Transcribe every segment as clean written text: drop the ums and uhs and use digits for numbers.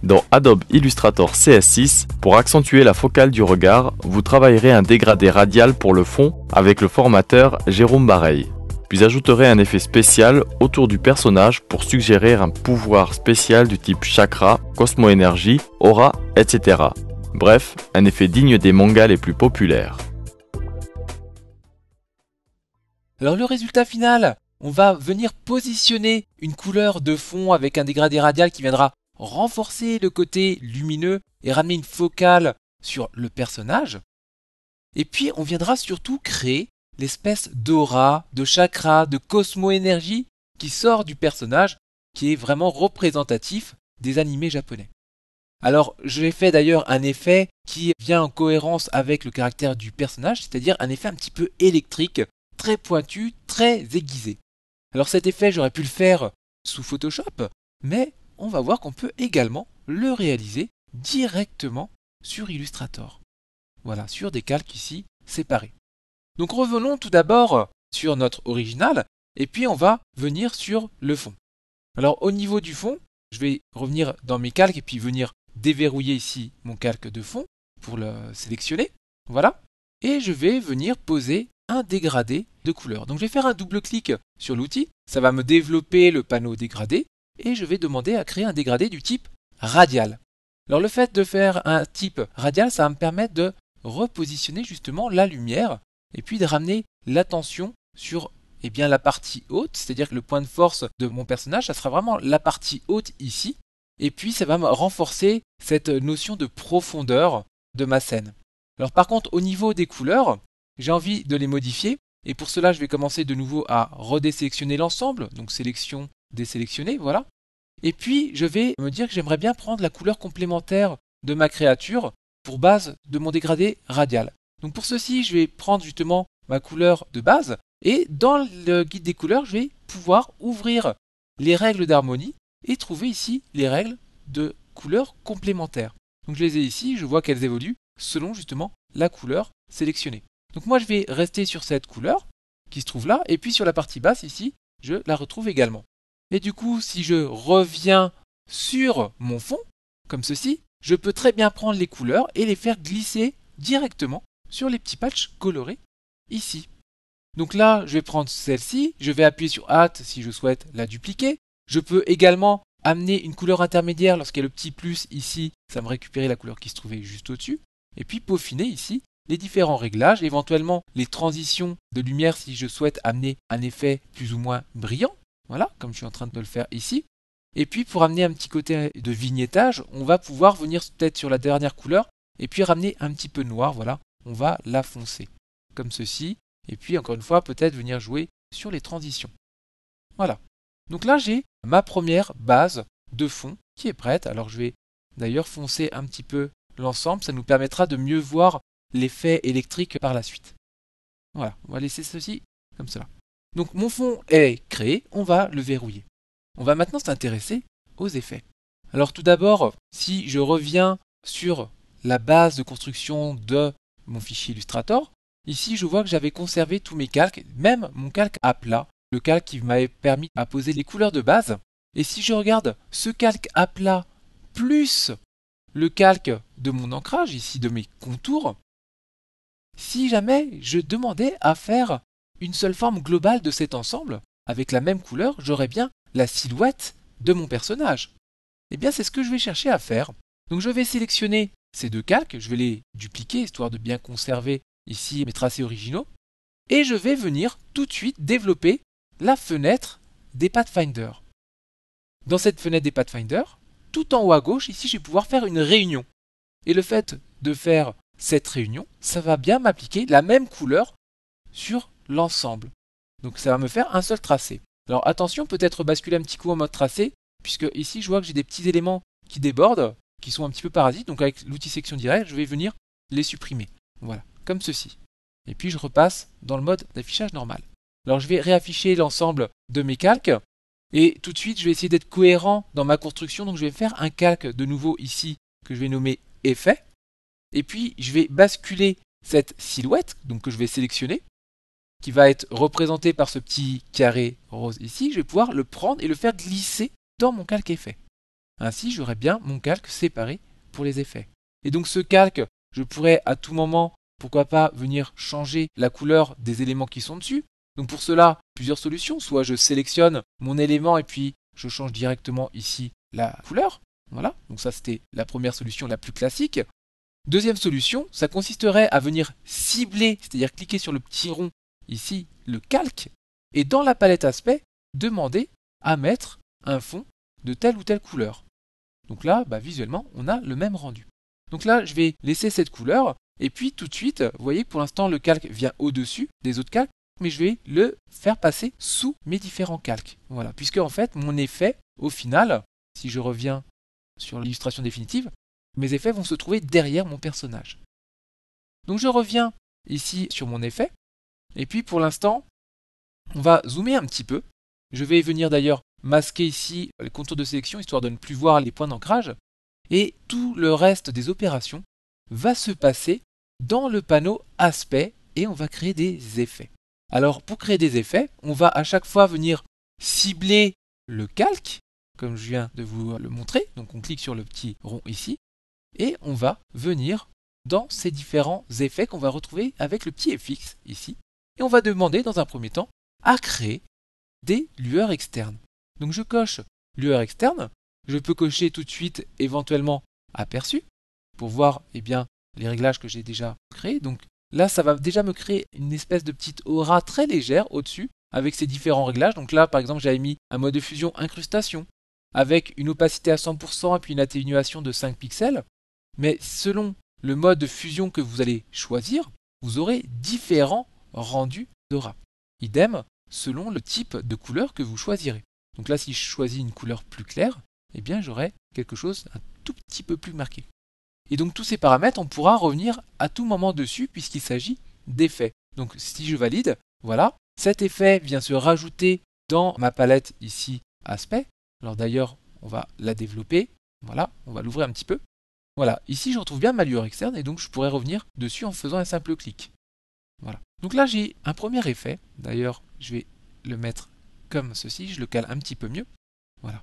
Dans Adobe Illustrator CS6, pour accentuer la focale du regard, vous travaillerez un dégradé radial pour le fond avec le formateur Jérôme Bareil. Puis ajouterez un effet spécial autour du personnage pour suggérer un pouvoir spécial du type chakra, cosmo-énergie, aura, etc. Bref, un effet digne des mangas les plus populaires. Alors le résultat final, on va venir positionner une couleur de fond avec un dégradé radial qui viendra renforcer le côté lumineux et ramener une focale sur le personnage. Et puis on viendra surtout créer l'espèce d'aura, de chakra, de cosmo-énergie qui sort du personnage, qui est vraiment représentatif des animés japonais. Alors j'ai fait d'ailleurs un effet qui vient en cohérence avec le caractère du personnage, c'est-à-dire un effet un petit peu électrique, très pointu, très aiguisé. Alors cet effet j'aurais pu le faire sous Photoshop, mais on va voir qu'on peut également le réaliser directement sur Illustrator. Voilà, sur des calques ici séparés. Donc revenons tout d'abord sur notre original et puis on va venir sur le fond. Alors au niveau du fond, je vais revenir dans mes calques et puis venir déverrouiller ici mon calque de fond pour le sélectionner. Voilà. Et je vais venir poser un dégradé de couleur. Donc je vais faire un double clic sur l'outil, ça va me développer le panneau dégradé et je vais demander à créer un dégradé du type radial. Alors le fait de faire un type radial, ça va me permettre de repositionner justement la lumière et puis de ramener l'attention sur la partie haute, c'est-à-dire que le point de force de mon personnage, ça sera vraiment la partie haute ici, et puis ça va me renforcer cette notion de profondeur de ma scène. Alors par contre, au niveau des couleurs, j'ai envie de les modifier, et pour cela, je vais commencer de nouveau à redésélectionner l'ensemble, donc sélection, désélectionner, voilà. Et puis, je vais me dire que j'aimerais bien prendre la couleur complémentaire de ma créature pour base de mon dégradé radial. Donc pour ceci, je vais prendre justement ma couleur de base et dans le guide des couleurs, je vais pouvoir ouvrir les règles d'harmonie et trouver ici les règles de couleurs complémentaires. Donc je les ai ici, je vois qu'elles évoluent selon justement la couleur sélectionnée. Donc moi je vais rester sur cette couleur qui se trouve là et puis sur la partie basse ici, je la retrouve également. Et du coup, si je reviens sur mon fond, comme ceci, je peux très bien prendre les couleurs et les faire glisser directement sur les petits patchs colorés ici. Donc là, je vais prendre celle-ci, je vais appuyer sur Alt si je souhaite la dupliquer. Je peux également amener une couleur intermédiaire lorsqu'il y a le petit plus ici, ça me récupérer la couleur qui se trouvait juste au-dessus. Et puis peaufiner ici les différents réglages, éventuellement les transitions de lumière si je souhaite amener un effet plus ou moins brillant. Voilà, comme je suis en train de le faire ici. Et puis pour amener un petit côté de vignettage, on va pouvoir venir peut-être sur la dernière couleur et puis ramener un petit peu de noir, voilà. On va la foncer, comme ceci, et puis encore une fois, peut-être venir jouer sur les transitions. Voilà. Donc là, j'ai ma première base de fond qui est prête. Alors je vais d'ailleurs foncer un petit peu l'ensemble, ça nous permettra de mieux voir l'effet électrique par la suite. Voilà, on va laisser ceci comme cela. Donc mon fond est créé, on va le verrouiller. On va maintenant s'intéresser aux effets. Alors tout d'abord, si je reviens sur la base de construction de mon fichier Illustrator, ici je vois que j'avais conservé tous mes calques, même mon calque à plat, le calque qui m'avait permis à poser les couleurs de base. Et si je regarde ce calque à plat plus le calque de mon ancrage, ici de mes contours, si jamais je demandais à faire une seule forme globale de cet ensemble, avec la même couleur, j'aurais bien la silhouette de mon personnage. Eh bien c'est ce que je vais chercher à faire. Donc je vais sélectionner ces deux calques, je vais les dupliquer histoire de bien conserver ici mes tracés originaux. Et je vais venir tout de suite développer la fenêtre des Pathfinder. Dans cette fenêtre des Pathfinder, tout en haut à gauche, ici je vais pouvoir faire une réunion. Et le fait de faire cette réunion, ça va bien m'appliquer la même couleur sur l'ensemble. Donc ça va me faire un seul tracé. Alors attention, peut-être basculer un petit coup en mode tracé, puisque ici je vois que j'ai des petits éléments qui débordent, qui sont un petit peu parasites, donc avec l'outil section directe, je vais venir les supprimer. Voilà, comme ceci. Et puis je repasse dans le mode d'affichage normal. Alors je vais réafficher l'ensemble de mes calques, et tout de suite je vais essayer d'être cohérent dans ma construction, donc je vais faire un calque de nouveau ici, que je vais nommer effet, et puis je vais basculer cette silhouette, donc que je vais sélectionner, qui va être représenté par ce petit carré rose ici, je vais pouvoir le prendre et le faire glisser dans mon calque effet. Ainsi, j'aurai bien mon calque séparé pour les effets. Et donc ce calque, je pourrais à tout moment, pourquoi pas, venir changer la couleur des éléments qui sont dessus. Donc pour cela, plusieurs solutions. Soit je sélectionne mon élément et puis je change directement ici la couleur. Voilà, donc ça c'était la première solution la plus classique. Deuxième solution, ça consisterait à venir cibler, c'est-à-dire cliquer sur le petit rond ici, le calque, et dans la palette aspect, demander à mettre un fond de telle ou telle couleur. Donc là, visuellement, on a le même rendu. Donc là, je vais laisser cette couleur, et puis tout de suite, vous voyez, pour l'instant, le calque vient au-dessus des autres calques, mais je vais le faire passer sous mes différents calques. Voilà, puisque en fait, mon effet, au final, si je reviens sur l'illustration définitive, mes effets vont se trouver derrière mon personnage. Donc je reviens ici sur mon effet, et puis pour l'instant, on va zoomer un petit peu. Je vais venir d'ailleurs masquer ici les contours de sélection, histoire de ne plus voir les points d'ancrage, et tout le reste des opérations va se passer dans le panneau aspect, et on va créer des effets. Alors pour créer des effets, on va à chaque fois venir cibler le calque, comme je viens de vous le montrer. Donc on clique sur le petit rond ici, et on va venir dans ces différents effets qu'on va retrouver avec le petit FX ici. Et on va demander dans un premier temps à créer des lueurs externes. Donc je coche lueur externe, je peux cocher tout de suite éventuellement aperçu pour voir les réglages que j'ai déjà créés. Donc là ça va déjà me créer une espèce de petite aura très légère au-dessus avec ces différents réglages. Donc là par exemple j'avais mis un mode de fusion incrustation avec une opacité à 100% et puis une atténuation de 5 pixels. Mais selon le mode de fusion que vous allez choisir, vous aurez différents rendus d'aura. Idem selon le type de couleur que vous choisirez. Donc là, si je choisis une couleur plus claire, j'aurai quelque chose un tout petit peu plus marqué. Et donc tous ces paramètres, on pourra revenir à tout moment dessus puisqu'il s'agit d'effets. Donc si je valide, voilà, cet effet vient se rajouter dans ma palette ici aspect. Alors d'ailleurs, on va la développer. Voilà, on va l'ouvrir un petit peu. Voilà, ici je retrouve bien ma lueur externe et donc je pourrais revenir dessus en faisant un simple clic. Voilà. Donc là j'ai un premier effet. D'ailleurs, je vais le mettre comme ceci, je le cale un petit peu mieux. Voilà.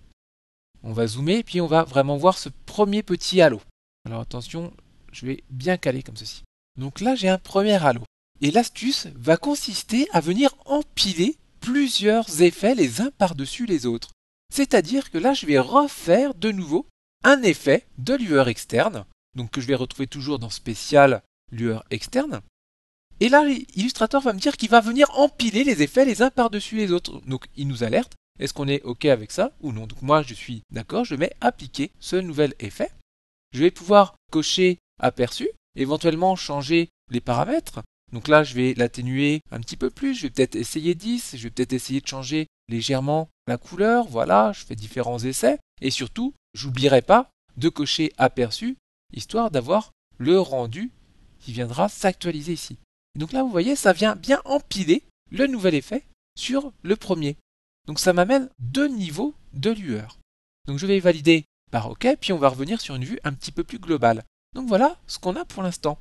On va zoomer et puis on va vraiment voir ce premier petit halo. Alors attention, je vais bien caler comme ceci. Donc là j'ai un premier halo. Et l'astuce va consister à venir empiler plusieurs effets les uns par-dessus les autres. C'est-à-dire que là je vais refaire de nouveau un effet de lueur externe, donc que je vais retrouver toujours dans spécial lueur externe. Et là, Illustrator va me dire qu'il va venir empiler les effets les uns par-dessus les autres. Donc il nous alerte, est-ce qu'on est OK avec ça ou non? Donc moi je suis d'accord, je mets appliquer ce nouvel effet. Je vais pouvoir cocher aperçu, éventuellement changer les paramètres. Donc là je vais l'atténuer un petit peu plus, je vais peut-être essayer 10, je vais peut-être essayer de changer légèrement la couleur, voilà, je fais différents essais. Et surtout, j'oublierai pas de cocher aperçu, histoire d'avoir le rendu qui viendra s'actualiser ici. Et donc là, vous voyez, ça vient bien empiler le nouvel effet sur le premier. Donc ça m'amène 2 niveaux de lueur. Donc je vais valider par OK, puis on va revenir sur une vue un petit peu plus globale. Donc voilà ce qu'on a pour l'instant.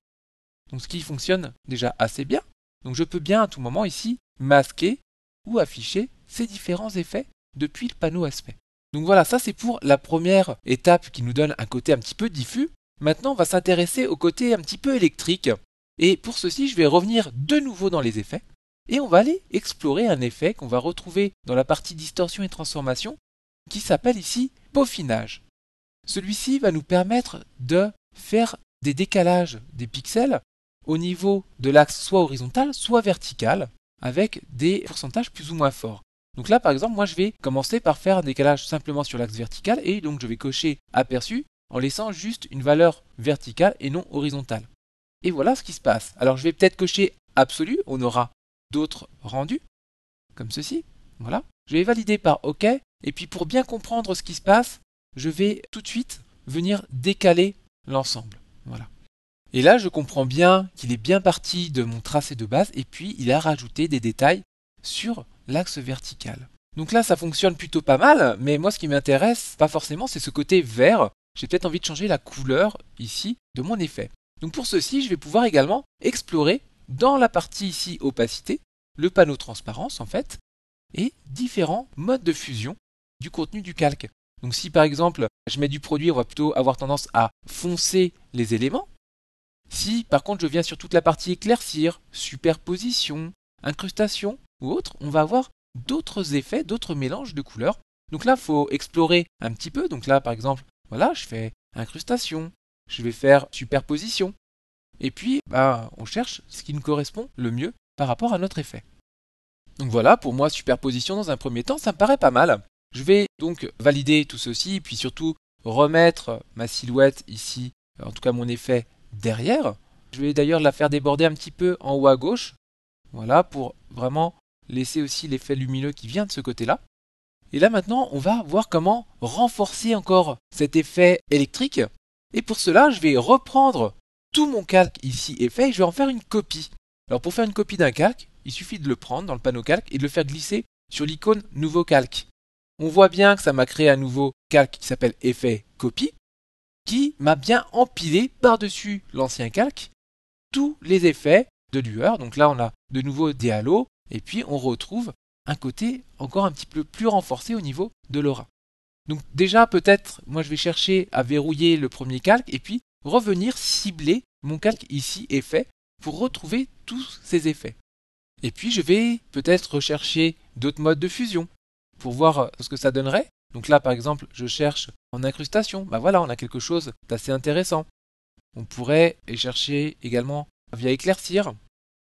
Donc ce qui fonctionne déjà assez bien. Donc je peux bien à tout moment ici masquer ou afficher ces différents effets depuis le panneau aspect. Donc voilà, ça c'est pour la première étape qui nous donne un côté un petit peu diffus. Maintenant, on va s'intéresser au côté un petit peu électrique. Et pour ceci, je vais revenir de nouveau dans les effets. Et on va aller explorer un effet qu'on va retrouver dans la partie distorsion et transformation qui s'appelle ici peaufinage. Celui-ci va nous permettre de faire des décalages des pixels au niveau de l'axe soit horizontal, soit vertical, avec des pourcentages plus ou moins forts. Donc là, par exemple, moi je vais commencer par faire un décalage simplement sur l'axe vertical et donc je vais cocher aperçu en laissant juste une valeur verticale et non horizontale. Et voilà ce qui se passe. Alors je vais peut-être cocher absolu, on aura d'autres rendus, comme ceci. Voilà. Je vais valider par OK, et puis pour bien comprendre ce qui se passe, je vais tout de suite venir décaler l'ensemble. Voilà. Et là, je comprends bien qu'il est bien parti de mon tracé de base, et puis il a rajouté des détails sur l'axe vertical. Donc là, ça fonctionne plutôt pas mal, mais moi ce qui m'intéresse, pas forcément, c'est ce côté vert. J'ai peut-être envie de changer la couleur ici de mon effet. Donc pour ceci, je vais pouvoir également explorer dans la partie ici opacité, le panneau transparence en fait, et différents modes de fusion du contenu du calque. Donc si par exemple je mets du produit, on va plutôt avoir tendance à foncer les éléments. Si par contre je viens sur toute la partie éclaircir, superposition, incrustation ou autre, on va avoir d'autres effets, d'autres mélanges de couleurs. Donc là, il faut explorer un petit peu. Donc là, par exemple, voilà, je fais incrustation, je vais faire superposition. Et puis, on cherche ce qui nous correspond le mieux par rapport à notre effet. Donc voilà, pour moi, superposition dans un premier temps, ça me paraît pas mal. Je vais donc valider tout ceci, puis surtout remettre ma silhouette ici, en tout cas mon effet derrière. Je vais d'ailleurs la faire déborder un petit peu en haut à gauche. Voilà, pour vraiment laisser aussi l'effet lumineux qui vient de ce côté-là. Et là maintenant, on va voir comment renforcer encore cet effet électrique. Et pour cela, je vais reprendre tout mon calque ici effet et je vais en faire une copie. Alors pour faire une copie d'un calque, il suffit de le prendre dans le panneau calque et de le faire glisser sur l'icône nouveau calque. On voit bien que ça m'a créé un nouveau calque qui s'appelle effet copie, qui m'a bien empilé par-dessus l'ancien calque tous les effets de lueur. Donc là, on a de nouveau des halos et puis on retrouve un côté encore un petit peu plus renforcé au niveau de l'aura. Donc déjà, peut-être, moi je vais chercher à verrouiller le premier calque et puis revenir cibler mon calque ici effet pour retrouver tous ces effets. Et puis je vais peut-être rechercher d'autres modes de fusion pour voir ce que ça donnerait. Donc là, par exemple, je cherche en incrustation. Voilà, on a quelque chose d'assez intéressant. On pourrait chercher également via éclaircir.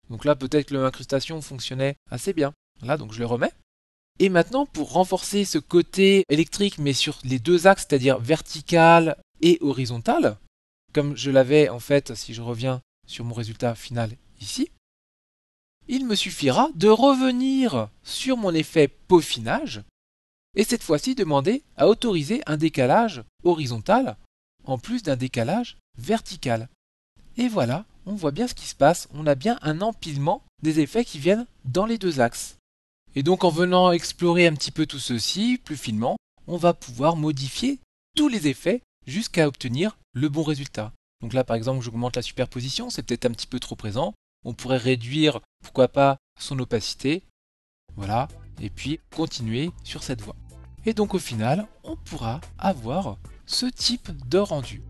Donc là, peut-être que l'incrustation fonctionnait assez bien. Là, donc je le remets. Et maintenant, pour renforcer ce côté électrique, mais sur les deux axes, c'est-à-dire vertical et horizontal, comme je l'avais en fait, si je reviens sur mon résultat final ici, il me suffira de revenir sur mon effet peaufinage et cette fois-ci demander à autoriser un décalage horizontal en plus d'un décalage vertical. Et voilà, on voit bien ce qui se passe, on a bien un empilement des effets qui viennent dans les deux axes. Et donc en venant explorer un petit peu tout ceci plus finement, on va pouvoir modifier tous les effets jusqu'à obtenir le bon résultat. Donc là par exemple j'augmente la superposition, c'est peut-être un petit peu trop présent. On pourrait réduire, pourquoi pas, son opacité. Voilà, et puis continuer sur cette voie. Et donc au final, on pourra avoir ce type de rendu.